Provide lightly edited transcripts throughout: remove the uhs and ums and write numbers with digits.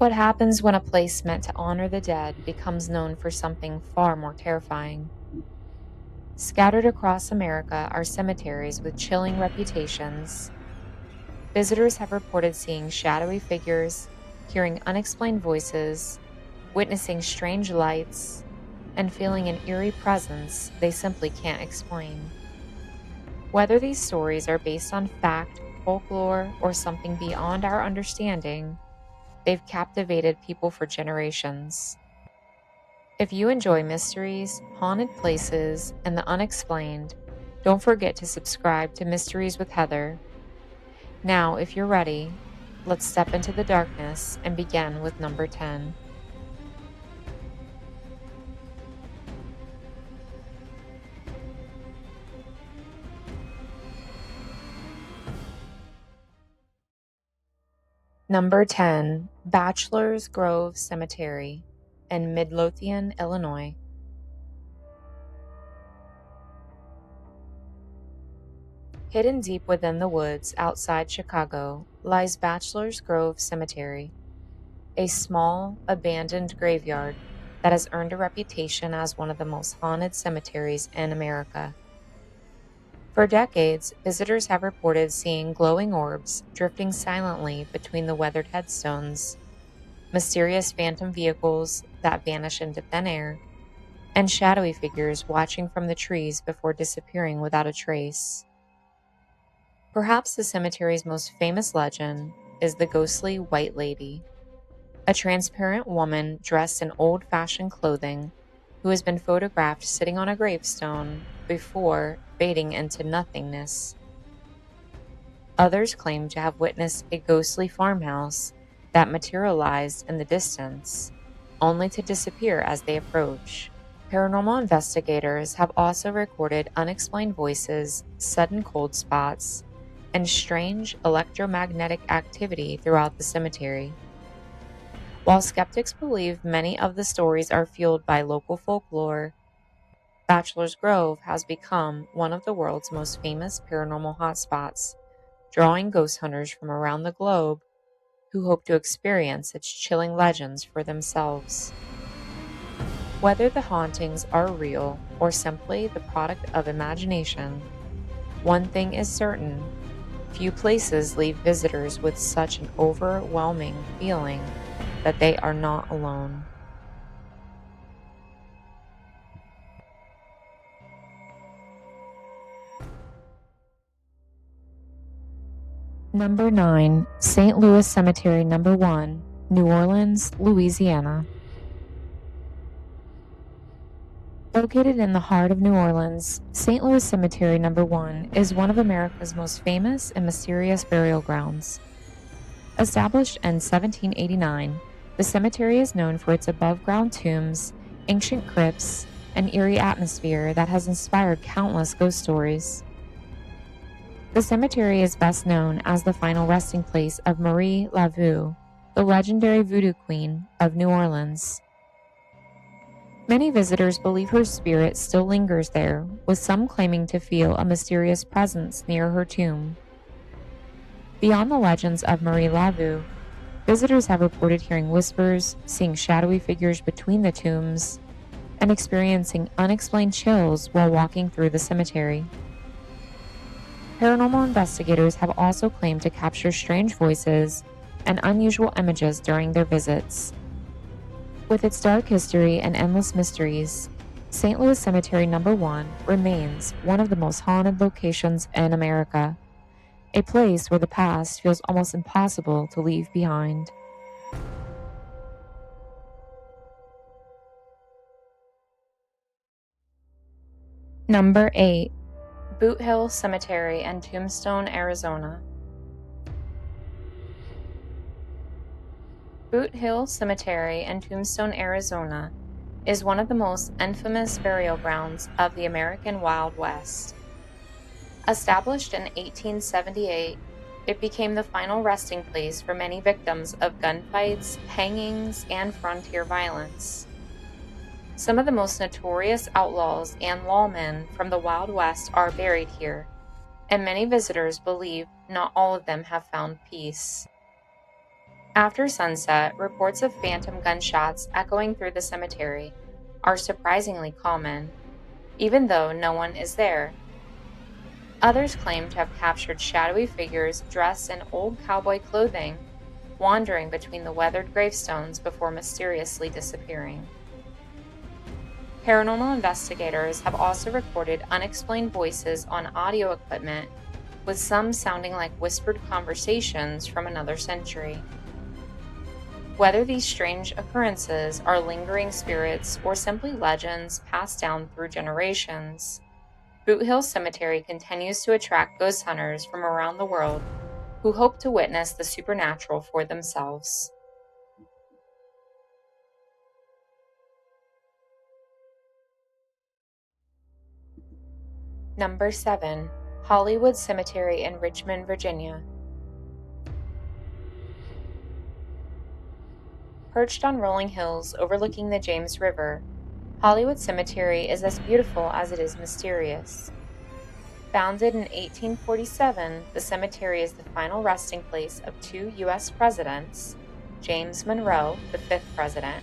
what happens when a place meant to honor the dead becomes known for something far more terrifying. Scattered across America are cemeteries with chilling reputations. Visitors have reported seeing shadowy figures, hearing unexplained voices, witnessing strange lights, and feeling an eerie presence they simply can't explain. Whether these stories are based on fact, folklore, or something beyond our understanding, they've captivated people for generations. If you enjoy mysteries, haunted places, and the unexplained, don't forget to subscribe to Mysteries with Heather. Now, if you're ready, let's step into the darkness and begin with number 10. Number 10, Bachelor's Grove Cemetery in Midlothian, Illinois. Hidden deep within the woods outside Chicago lies Bachelor's Grove Cemetery, a small, abandoned graveyard that has earned a reputation as one of the most haunted cemeteries in America. For decades, visitors have reported seeing glowing orbs drifting silently between the weathered headstones, mysterious phantom vehicles that vanish into thin air, and shadowy figures watching from the trees before disappearing without a trace. Perhaps the cemetery's most famous legend is the ghostly White Lady, a transparent woman dressed in old-fashioned clothing who has been photographed sitting on a gravestone before fading into nothingness. Others claim to have witnessed a ghostly farmhouse that materialized in the distance, only to disappear as they approach. Paranormal investigators have also recorded unexplained voices, sudden cold spots, and strange electromagnetic activity throughout the cemetery. While skeptics believe many of the stories are fueled by local folklore, Bachelor's Grove has become one of the world's most famous paranormal hotspots, drawing ghost hunters from around the globe who hope to experience its chilling legends for themselves. Whether the hauntings are real or simply the product of imagination, one thing is certain: few places leave visitors with such an overwhelming feeling that they are not alone. Number 9, St. Louis Cemetery Number 1, New Orleans, Louisiana. Located in the heart of New Orleans, St. Louis Cemetery Number 1 is one of America's most famous and mysterious burial grounds. Established in 1789, the cemetery is known for its above-ground tombs, ancient crypts, and eerie atmosphere that has inspired countless ghost stories. The cemetery is best known as the final resting place of Marie Laveau, the legendary voodoo queen of New Orleans. Many visitors believe her spirit still lingers there, with some claiming to feel a mysterious presence near her tomb. Beyond the legends of Marie Laveau, visitors have reported hearing whispers, seeing shadowy figures between the tombs, and experiencing unexplained chills while walking through the cemetery. Paranormal investigators have also claimed to capture strange voices and unusual images during their visits. With its dark history and endless mysteries, St. Louis Cemetery Number 1 remains one of the most haunted locations in America, a place where the past feels almost impossible to leave behind. Number 8, Boot Hill Cemetery in Tombstone, Arizona. Boot Hill Cemetery in Tombstone, Arizona is one of the most infamous burial grounds of the American Wild West. Established in 1878, it became the final resting place for many victims of gunfights, hangings, and frontier violence. Some of the most notorious outlaws and lawmen from the Wild West are buried here, and many visitors believe not all of them have found peace. After sunset, reports of phantom gunshots echoing through the cemetery are surprisingly common, even though no one is there. Others claim to have captured shadowy figures dressed in old cowboy clothing, wandering between the weathered gravestones before mysteriously disappearing. Paranormal investigators have also recorded unexplained voices on audio equipment, with some sounding like whispered conversations from another century. Whether these strange occurrences are lingering spirits or simply legends passed down through generations, Boot Hill Cemetery continues to attract ghost hunters from around the world who hope to witness the supernatural for themselves. Number 7. Hollywood Cemetery in Richmond, Virginia. Perched on rolling hills overlooking the James River, Hollywood Cemetery is as beautiful as it is mysterious. Founded in 1847, the cemetery is the final resting place of two U.S. presidents, James Monroe, the 5th president,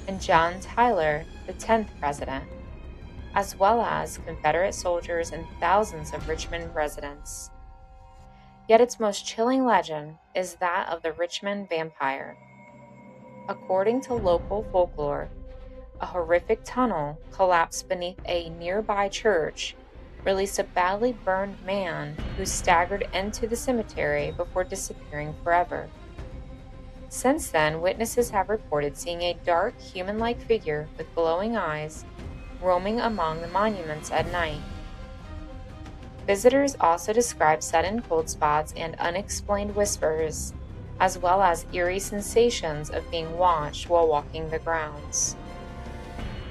and John Tyler, the 10th president, as well as Confederate soldiers and thousands of Richmond residents. Yet its most chilling legend is that of the Richmond vampire. According to local folklore, a horrific tunnel collapsed beneath a nearby church released a badly burned man who staggered into the cemetery before disappearing forever. Since then, witnesses have reported seeing a dark, human-like figure with glowing eyes roaming among the monuments at night. Visitors also describe sudden cold spots and unexplained whispers, as well as eerie sensations of being watched while walking the grounds.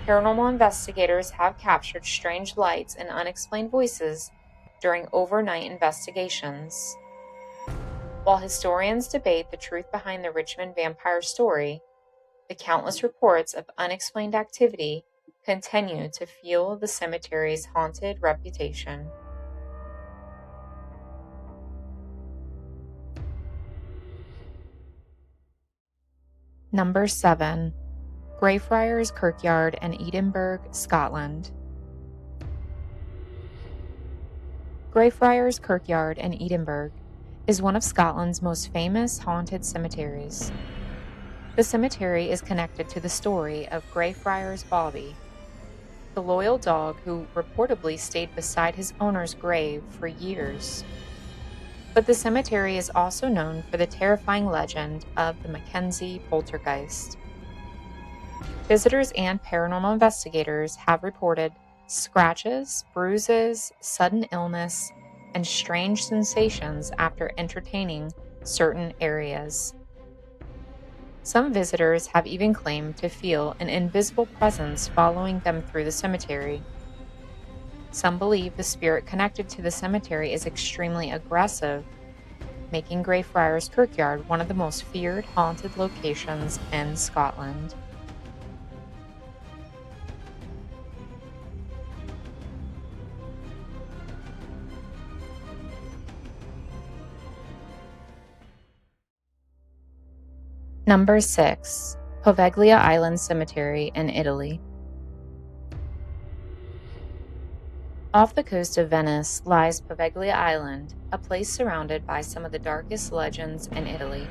Paranormal investigators have captured strange lights and unexplained voices during overnight investigations. While historians debate the truth behind the Richmond vampire story, the countless reports of unexplained activity continue to fuel the cemetery's haunted reputation. Number 7. Greyfriars Kirkyard in Edinburgh, Scotland. Greyfriars Kirkyard in Edinburgh is one of Scotland's most famous haunted cemeteries. The cemetery is connected to the story of Greyfriars Bobby, the loyal dog who reportedly stayed beside his owner's grave for years. But the cemetery is also known for the terrifying legend of the Mackenzie poltergeist. Visitors and paranormal investigators have reported scratches, bruises, sudden illness, and strange sensations after entertaining certain areas. Some visitors have even claimed to feel an invisible presence following them through the cemetery. Some believe the spirit connected to the cemetery is extremely aggressive, making Greyfriars Kirkyard one of the most feared haunted locations in Scotland. Number 6. Poveglia Island Cemetery in Italy. Off the coast of Venice lies Poveglia Island, a place surrounded by some of the darkest legends in Italy.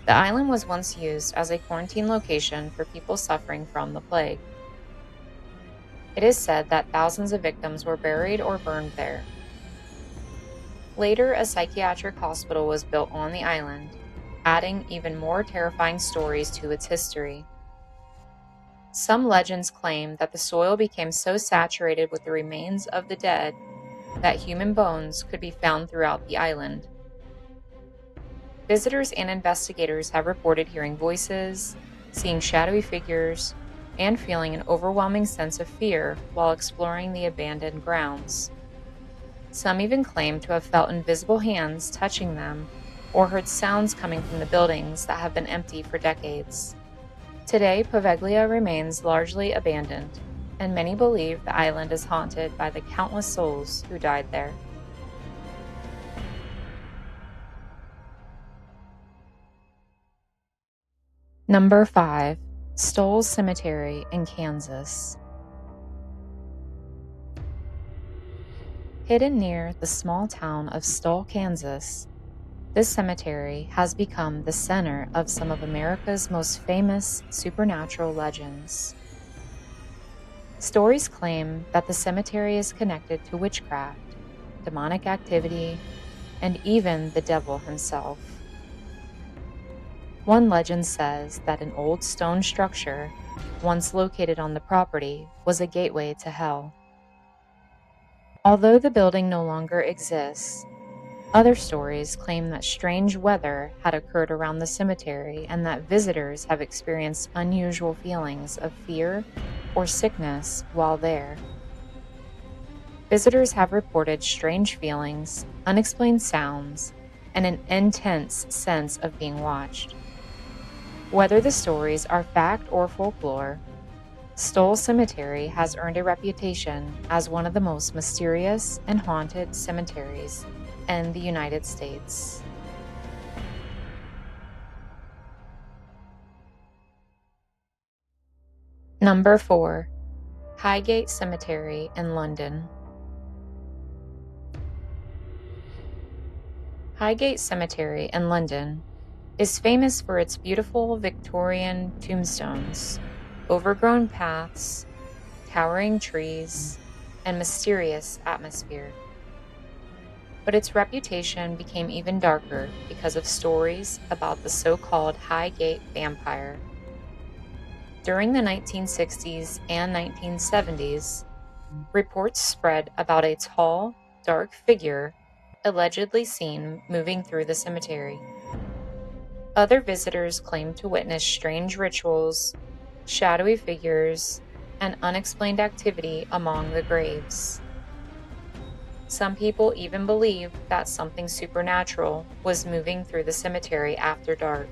The island was once used as a quarantine location for people suffering from the plague. It is said that thousands of victims were buried or burned there. Later, a psychiatric hospital was built on the island, adding even more terrifying stories to its history. Some legends claim that the soil became so saturated with the remains of the dead that human bones could be found throughout the island. Visitors and investigators have reported hearing voices, seeing shadowy figures, and feeling an overwhelming sense of fear while exploring the abandoned grounds. Some even claim to have felt invisible hands touching them or heard sounds coming from the buildings that have been empty for decades. Today, Poveglia remains largely abandoned, and many believe the island is haunted by the countless souls who died there. Number 5. Stull Cemetery in Kansas. Hidden near the small town of Stull, Kansas, this cemetery has become the center of some of America's most famous supernatural legends. Stories claim that the cemetery is connected to witchcraft, demonic activity, and even the devil himself. One legend says that an old stone structure, once located on the property, was a gateway to hell. Although the building no longer exists, other stories claim that strange weather had occurred around the cemetery and that visitors have experienced unusual feelings of fear or sickness while there. Visitors have reported strange feelings, unexplained sounds, and an intense sense of being watched. Whether the stories are fact or folklore, Stull Cemetery has earned a reputation as one of the most mysterious and haunted cemeteries in the United States. Number 4. Highgate Cemetery in London. Highgate Cemetery in London is famous for its beautiful Victorian tombstones, overgrown paths, towering trees, and mysterious atmosphere. But its reputation became even darker because of stories about the so-called Highgate vampire. During the 1960s and 1970s, reports spread about a tall, dark figure allegedly seen moving through the cemetery. Other visitors claimed to witness strange rituals, shadowy figures, and unexplained activity among the graves. Some people even believed that something supernatural was moving through the cemetery after dark.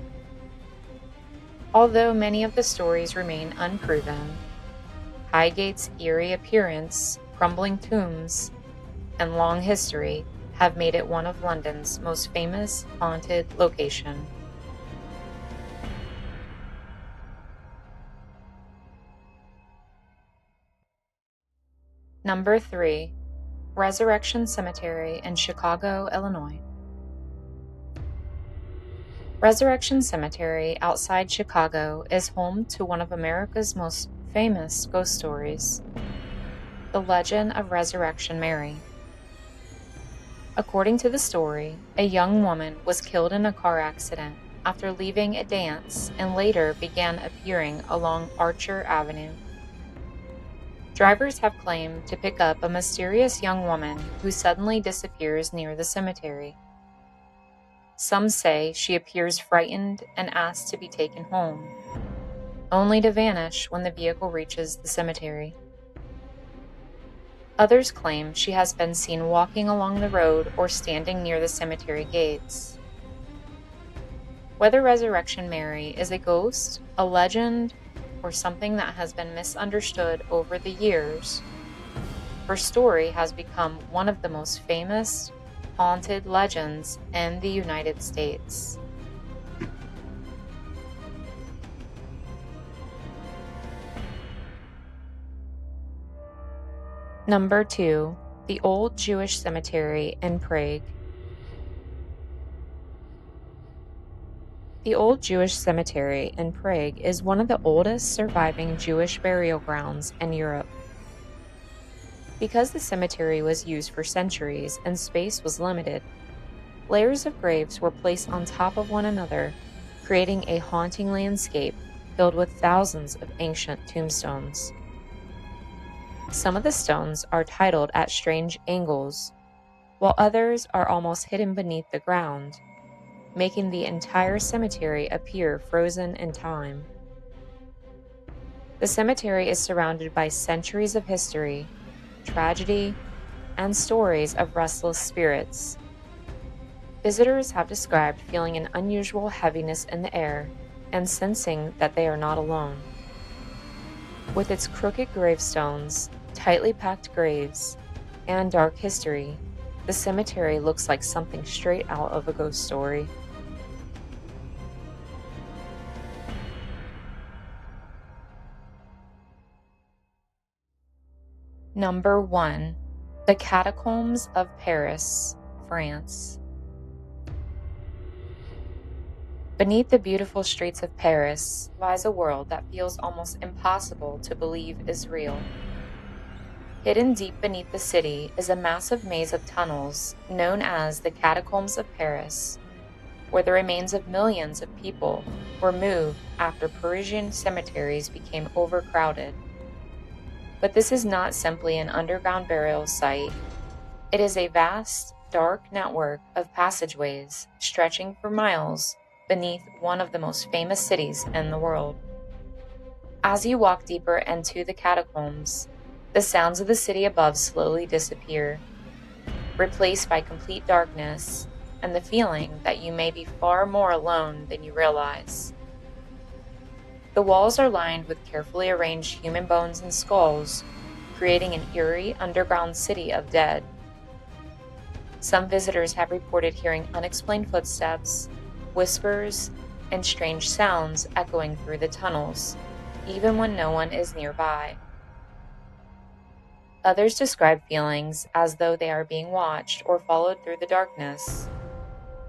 Although many of the stories remain unproven, Highgate's eerie appearance, crumbling tombs, and long history have made it one of London's most famous haunted locations. Number 3. Resurrection Cemetery in Chicago, Illinois. Resurrection Cemetery outside Chicago is home to one of America's most famous ghost stories, the legend of Resurrection Mary. According to the story, a young woman was killed in a car accident after leaving a dance and later began appearing along Archer Avenue. Drivers have claimed to pick up a mysterious young woman who suddenly disappears near the cemetery. Some say she appears frightened and asks to be taken home, only to vanish when the vehicle reaches the cemetery. Others claim she has been seen walking along the road or standing near the cemetery gates. Whether Resurrection Mary is a ghost, a legend, or something that has been misunderstood over the years, her story has become one of the most famous haunted legends in the United States. Number 2. The Old Jewish Cemetery in Prague. The Old Jewish Cemetery in Prague is one of the oldest surviving Jewish burial grounds in Europe. Because the cemetery was used for centuries and space was limited, layers of graves were placed on top of one another, creating a haunting landscape filled with thousands of ancient tombstones. Some of the stones are titled at strange angles, while others are almost hidden beneath the ground, making the entire cemetery appear frozen in time. The cemetery is surrounded by centuries of history, tragedy, and stories of restless spirits. Visitors have described feeling an unusual heaviness in the air and sensing that they are not alone. With its crooked gravestones, tightly packed graves, and dark history, the cemetery looks like something straight out of a ghost story. Number 1. The Catacombs of Paris, France. Beneath the beautiful streets of Paris lies a world that feels almost impossible to believe is real. Hidden deep beneath the city is a massive maze of tunnels known as the Catacombs of Paris, where the remains of millions of people were moved after Parisian cemeteries became overcrowded. But this is not simply an underground burial site. It is a vast, dark network of passageways stretching for miles beneath one of the most famous cities in the world. As you walk deeper into the catacombs, the sounds of the city above slowly disappear, replaced by complete darkness and the feeling that you may be far more alone than you realize. The walls are lined with carefully arranged human bones and skulls, creating an eerie underground city of dead. Some visitors have reported hearing unexplained footsteps, whispers, and strange sounds echoing through the tunnels, even when no one is nearby. Others describe feelings as though they are being watched or followed through the darkness.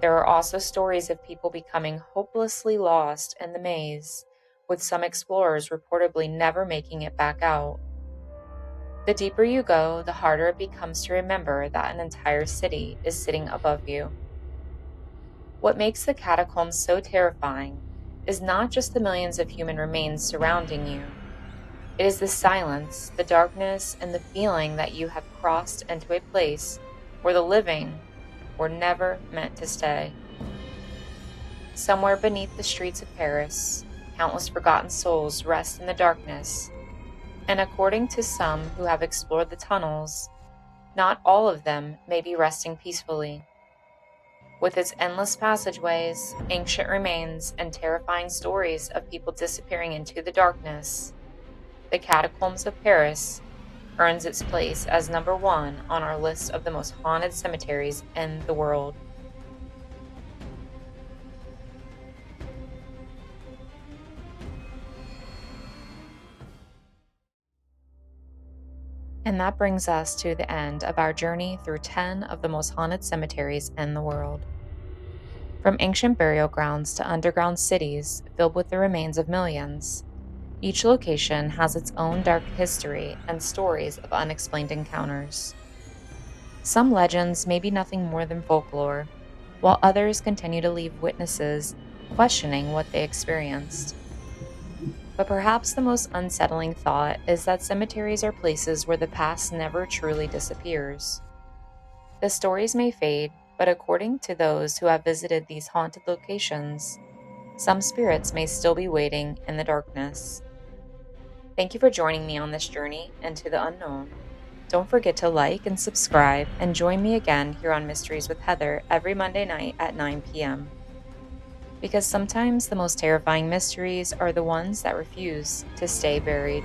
There are also stories of people becoming hopelessly lost in the maze, with some explorers reportedly never making it back out. The deeper you go, the harder it becomes to remember that an entire city is sitting above you. What makes the catacombs so terrifying is not just the millions of human remains surrounding you. It is the silence, the darkness, and the feeling that you have crossed into a place where the living were never meant to stay. Somewhere beneath the streets of Paris, countless forgotten souls rest in the darkness, and according to some who have explored the tunnels, not all of them may be resting peacefully. With its endless passageways, ancient remains, and terrifying stories of people disappearing into the darkness, the Catacombs of Paris earns its place as number 1 on our list of the most haunted cemeteries in the world. And that brings us to the end of our journey through 10 of the most haunted cemeteries in the world. From ancient burial grounds to underground cities filled with the remains of millions, each location has its own dark history and stories of unexplained encounters. Some legends may be nothing more than folklore, while others continue to leave witnesses questioning what they experienced. But perhaps the most unsettling thought is that cemeteries are places where the past never truly disappears. The stories may fade, but according to those who have visited these haunted locations, some spirits may still be waiting in the darkness. Thank you for joining me on this journey into the unknown. Don't forget to like and subscribe, and join me again here on Mysteries with Heather every Monday night at 9 p.m. Because sometimes the most terrifying mysteries are the ones that refuse to stay buried.